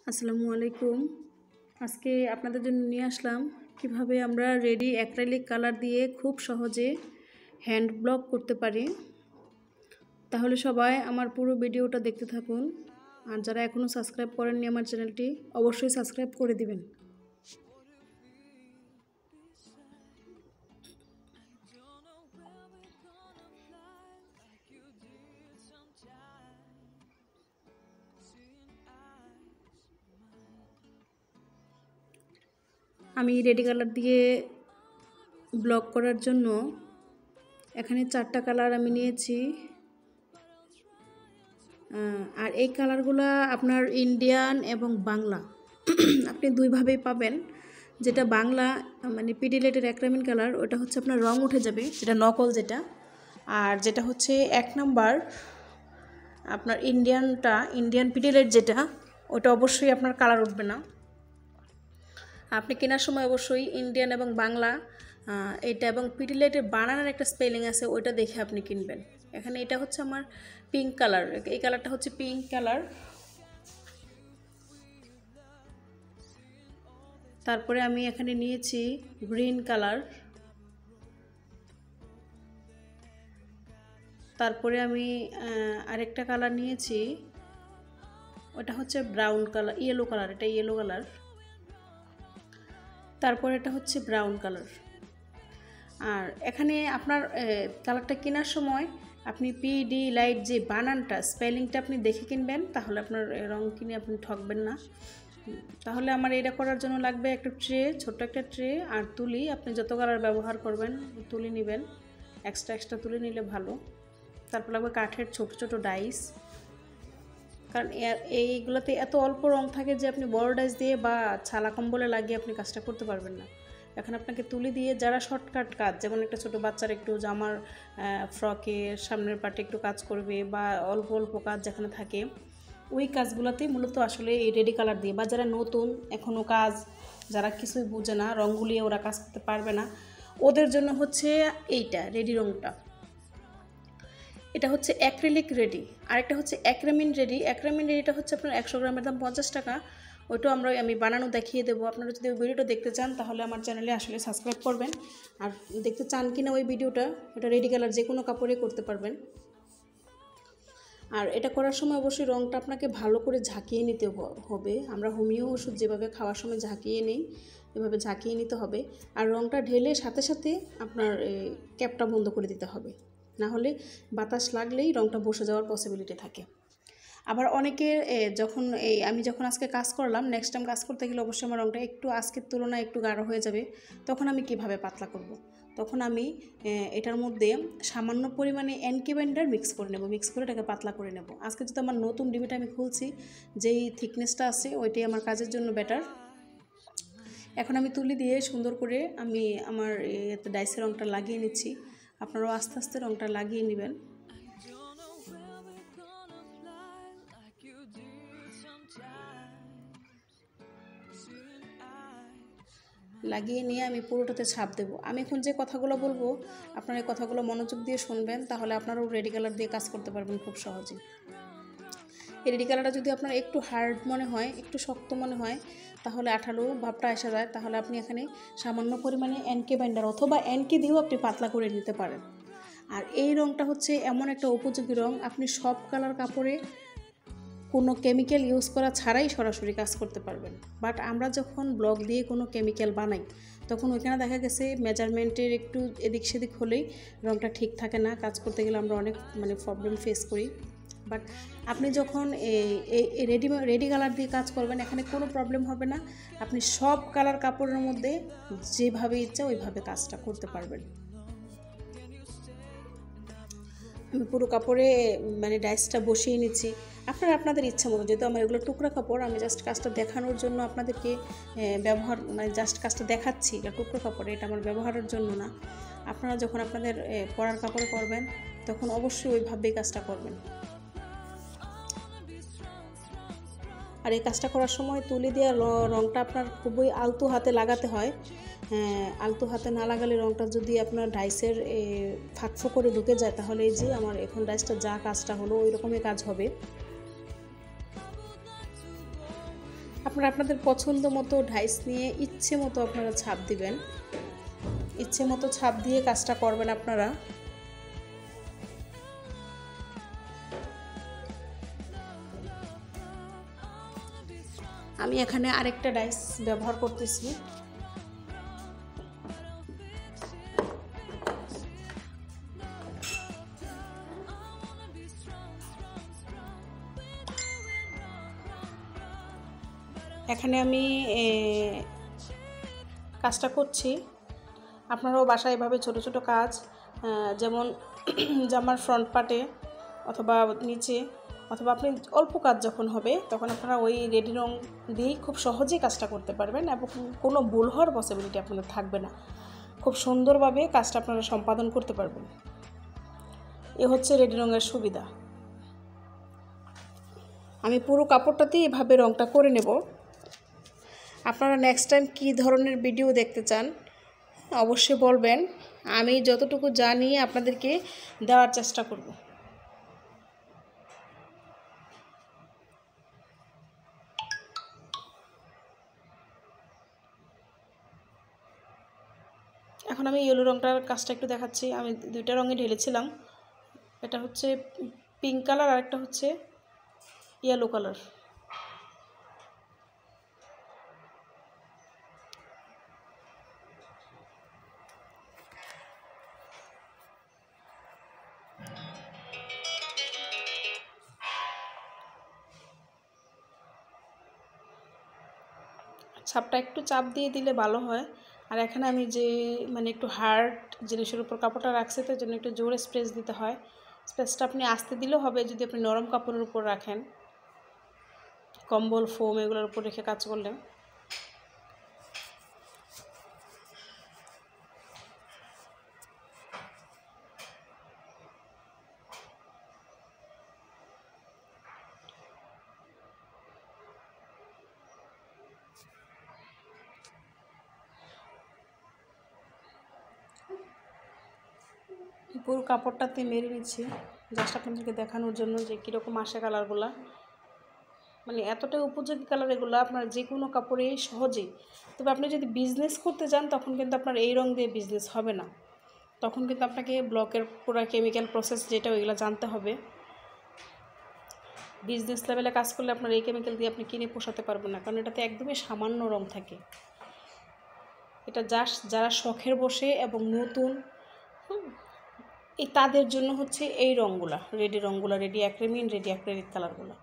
আসসালামু আলাইকুম। আজকে আপনাদের জন্য নিয়ে আসলাম কিভাবে আমরা রেডি অ্যাক্রিলিক কালার দিয়ে খুব সহজে হ্যান্ড ব্লক করতে পারি। তাহলে সবাই আমার পুরো ভিডিওটা দেখতে থাকুন। আর যারা এখনও সাবস্ক্রাইব করেননি আমার চ্যানেলটি, অবশ্যই সাবস্ক্রাইব করে দিবেন। আমি রেডি কালার দিয়ে ব্লক করার জন্য এখানে 4টা কালার আমি নিয়েছি। আর এই কালারগুলো আপনার ইন্ডিয়ান এবং বাংলা আপনি দুইভাবেই পাবেন। যেটা বাংলা মানে পিডিলেটের অ্যাক্রিলিক কালার, ওটা হচ্ছে আপনার রং উঠে যাবে, যেটা নকল যেটা। আর যেটা হচ্ছে 1 নাম্বার আপনার ইন্ডিয়ান পিডিলেট যেটা, ওটা অবশ্যই আপনার কালার উঠবে না। আপনি কেনার সময় অবশ্যই ইন্ডিয়ান এবং বাংলা এটা এবং পিডিলেটের বানানোর একটা স্পেলিং আছে, ওইটা দেখে আপনি কিনবেন। এখানে এটা হচ্ছে আমার পিঙ্ক কালার, এই কালারটা হচ্ছে পিঙ্ক কালার। তারপরে আমি এখানে নিয়েছি গ্রিন কালার। তারপরে আমি আরেকটা কালার নিয়েছি, ওটা হচ্ছে ব্রাউন কালার, ইয়েলো কালার, এটা ইয়েলো কালার। তারপর এটা হচ্ছে ব্রাউন কালার। আর এখানে আপনার কালারটা কেনার সময় আপনি পিডি লাইট যে বানানটা স্পেলিংটা আপনি দেখে কিনবেন, তাহলে আপনার রং কিনে আপনি ঠকবেন না। তাহলে আমার এটা করার জন্য লাগবে একটা ট্রে, ছোট্ট একটা ট্রে আর তুলি। আপনি যত কালার ব্যবহার করবেন তুলি নেবেন, এক্সট্রা তুলি নিলে ভালো। তারপর লাগবে কাঠের ছোট ছোট ডাইস, কারণ এইগুলোতে এত অল্প রং থাকে যে আপনি বড় ডাইস দিয়ে বা ছালা কম্বলে লাগিয়ে আপনি কাজটা করতে পারবেন না। এখন আপনাকে তুলি দিয়ে যারা শর্টকাট কাজ, যেমন একটা ছোট বাচ্চার একটু জামার ফ্রকের সামনের পাটে একটু কাজ করবে বা অল্প অল্প কাজ যেখানে থাকে, ওই কাজগুলোতে মূলত আসলে এই রেডি কালার দিয়ে, বা যারা নতুন এখনও কাজ, যারা কিছুই বুঝে না, রং গুলিয়ে ওরা কাজ করতে পারবে না, ওদের জন্য হচ্ছে এইটা রেডি রংটা। এটা হচ্ছে অ্যাক্রিলিক রেডি, আরেকটা হচ্ছে অ্যাক্রিমিন রেডি। অ্যাক্রিমিন রেডিটা হচ্ছে আপনার 100 গ্রামের দাম 50 টাকা। ওইটাও আমি বানানো দেখিয়ে দেবো। আপনারা যদি ওই ভিডিওটা দেখতে চান তাহলে আমার চ্যানেলে আসলে সাবস্ক্রাইব করবেন। আর দেখতে চান কিনা ওই ভিডিওটা, এটা রেডি কালার যে কোনো কাপড়ে করতে পারবেন। আর এটা করার সময় অবশ্যই রঙটা আপনাকে ভালো করে ঝাঁকিয়ে নিতে হবে। আমরা হোমিও ওষুধ যেভাবে খাওয়ার সময় ঝাঁকিয়ে নিই, এভাবে ঝাঁকিয়ে নিতে হবে। আর রঙটা ঢেলে সাথে সাথে আপনার ক্যাপটা বন্ধ করে দিতে হবে, না হলে বাতাস লাগলেই রঙটা বসে যাওয়ার পসিবিলিটি থাকে। আবার অনেকের আমি যখন আজকে কাজ করলাম, নেক্সট টাইম কাজ করতে গেলে অবশ্যই আমার রঙটা একটু আজকের তুলনায় একটু গাঢ় হয়ে যাবে। তখন আমি কিভাবে পাতলা করব? তখন আমি এটার মধ্যে সামান্য পরিমাণে এনকে বাইন্ডার মিক্স করে নেব, মিক্স করে এটাকে পাতলা করে নেব। আজকে যেহেতু আমার নতুন ডিবিটা আমি খুলছি, যেই থিকনেসটা আছে ওইটাই আমার কাজের জন্য বেটার। এখন আমি তুলি দিয়ে সুন্দর করে আমি আমার ডাইসের রঙটা লাগিয়ে নিচ্ছি। আপনারাও আস্তে আস্তে রঙটা লাগিয়ে নেবেন। লাগিয়ে নিয়ে আমি পুরোটাতে ছাপ দেবো। আমি এখন যে কথাগুলো বলবো আপনারা এই কথাগুলো মনোযোগ দিয়ে শুনবেন, তাহলে আপনারাও রেডি কালার দিয়ে কাজ করতে পারবেন খুব সহজে। এই রেডি কালারটা যদি আপনার একটু হার্ড মনে হয়, একটু শক্ত মনে হয়, তাহলে আঠালো ভাবটা আসা যায়, তাহলে আপনি এখানে সামান্য পরিমাণে এনকে বাইন্ডার অথবা এনকে দিয়েও আপনি পাতলা করে নিতে পারেন। আর এই রঙটা হচ্ছে এমন একটা উপযোগী রঙ, আপনি সব কালার কাপড়ে কোনো কেমিক্যাল ইউজ করা ছাড়াই সরাসরি কাজ করতে পারবেন। বাট আমরা যখন ব্লক দিয়ে কোনো কেমিক্যাল বানাই, তখন ওইখানে দেখা গেছে মেজারমেন্টের একটু এদিক সেদিক হলেই রঙটা ঠিক থাকে না, কাজ করতে গেলে আমরা অনেক প্রবলেম ফেস করি। বাট আপনি যখন এই রেডি কালার দিয়ে কাজ করবেন, এখানে কোনো প্রবলেম হবে না। আপনি সব কালার কাপড়ের মধ্যে যেভাবে ইচ্ছা ওইভাবে কাজটা করতে পারবেন। আমি পুরো কাপড়ে ডাইসটা বসিয়ে নিচ্ছি। আপনাদের ইচ্ছা মতো, যেহেতু আমার এগুলো টুকরা কাপড়, আমি জাস্ট কাজটা দেখানোর জন্য আপনাদেরকে জাস্ট কাজটা দেখাচ্ছি। এটা টুকরো কাপড়ে, এটা আমার ব্যবহারের জন্য না। আপনারা যখন আপনাদের পরার কাপড়ে করবেন তখন অবশ্যই ওইভাবেই কাজটা করবেন। আর এই কাজটা করার সময় তুলি দেওয়া রঙটা আপনার খুবই আলতো হাতে লাগাতে হয়। আলতো হাতে না লাগালে রঙটা যদি আপনার ডাইসের ফাঁকফো করে ঢুকে যায়, তাহলে এই যে আমার এখন ডাইসটা যা কাজটা হলো ওই রকমই কাজ হবে। আপনারা আপনাদের পছন্দ মতো ডাইস নিয়ে ইচ্ছে মতো আপনারা ছাপ দিবেন, ইচ্ছে মতো ছাপ দিয়ে কাজটা করবেন আপনারা। আমি এখানে আরেকটা ডাইস ব্যবহার করতেছি। এখানে আমি কাজটা করছি, আপনারাও বাসায় এভাবে ছোট ছোট কাজ, যেমন জামার ফ্রন্ট পার্টে অথবা নিচে, অথবা আপনি অল্প কাজ যখন হবে তখন আপনারা ওই রেডি রং দিয়েই খুব সহজেই কাজটা করতে পারবেন এবং কোনো ভুল হওয়ার পসিবিলিটি আপনাদের থাকবে না। খুব সুন্দরভাবে কাজটা আপনারা সম্পাদন করতে পারবেন। এ হচ্ছে রেডি রঙের সুবিধা। আমি পুরো কাপড়টাতেই এভাবে রংটা করে নেব। আপনারা নেক্সট টাইম কী ধরনের ভিডিও দেখতে চান অবশ্যই বলবেন, আমি যতটুকু জানি আপনাদেরকে দেওয়ার চেষ্টা করব। এখন আমি ইয়েলো রংটার কাজটা একটু দেখাচ্ছি। আমি দুইটা রঙে ঢেলেছিলাম, এটা হচ্ছে পিঙ্ক কালার আর একটা হচ্ছে ইয়েলো কালার। ছাপটা একটু চাপ দিয়ে দিলে ভালো হয়। আর এখানে আমি যে একটু হার্ড জিনিসের উপর কাপড়টা রাখছি, তো জন্য একটু জোরে স্প্রেস দিতে হয়। স্প্রেসটা আপনি আস্তে দিলেও হবে যদি আপনি নরম কাপড়ের উপর রাখেন, কম্বল ফোম এগুলোর উপর রেখে কাজ করলে। পুরো কাপড়টাতে মেরে নিচ্ছি জাস্ট আপনাদেরকে দেখানোর জন্য যে কীরকম আসে কালারগুলো। এতটাই উপযোগী কালার এগুলো আপনার যে কোনো কাপড়েই সহজেই। তবে আপনি যদি বিজনেস করতে চান তখন কিন্তু আপনার এই রং দিয়ে বিজনেস হবে না, তখন কিন্তু আপনাকে ব্লকের পুরো কেমিক্যাল প্রসেস যেটা ওইগুলো জানতে হবে। বিজনেস লেভেলে কাজ করলে আপনার এই কেমিক্যাল দিয়ে আপনি কিনে পোষাতে পারবেন না, কারণ এটাতে একদমই সামান্য রং থাকে। এটা জাস্ট যারা শখের বসে এবং নতুন এই তাদের জন্য হচ্ছে এই রঙগুলা, রেডি অ্যাক্রিমিন, রেডি অ্যাক্রিলিক কালারগুলো।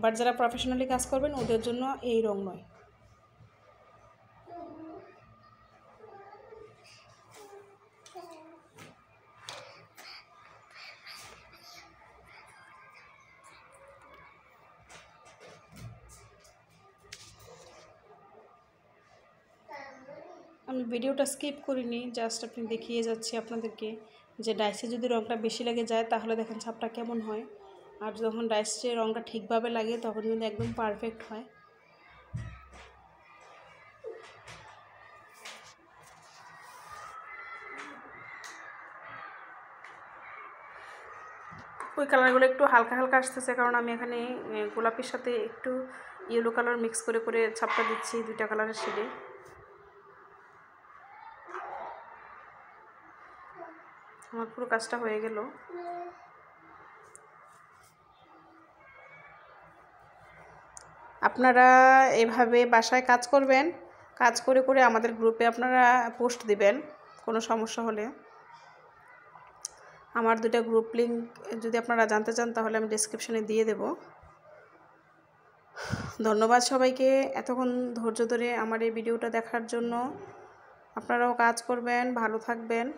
বাট যারা প্রফেশনালি কাজ করবেন ওদের জন্য এই রং নয়। আমি ভিডিওটা স্কিপ করিনি, জাস্ট আপনি দেখিয়ে যাচ্ছি আপনাদেরকে যে ডাইসে যদি রঙটা বেশি লেগে যায় তাহলে দেখেন ছাপটা কেমন হয়, আর যখন ডাইসে রঙটা ঠিকভাবে লাগে তখন কিন্তু একদম পারফেক্ট হয়। ওই কালারগুলো একটু হালকা হালকা আসতেছে, কারণ আমি এখানে গোলাপির সাথে একটু ইয়েলো কালার মিক্স করে করে ছাপটা দিচ্ছি দুইটা কালারের শেডে। আমার পুরো কাজটা হয়ে গেল। আপনারা এভাবে বাসায় কাজ করবেন, কাজ করে করে আমাদের গ্রুপে আপনারা পোস্ট দিবেন কোনো সমস্যা হলে। আমার দুটো গ্রুপ লিঙ্ক যদি আপনারা জানতে চান তাহলে আমি ডেসক্রিপশনে দিয়ে দেব। ধন্যবাদ সবাইকে এতক্ষণ ধৈর্য ধরে আমার এই ভিডিওটা দেখার জন্য। আপনারাও কাজ করবেন, ভালো থাকবেন।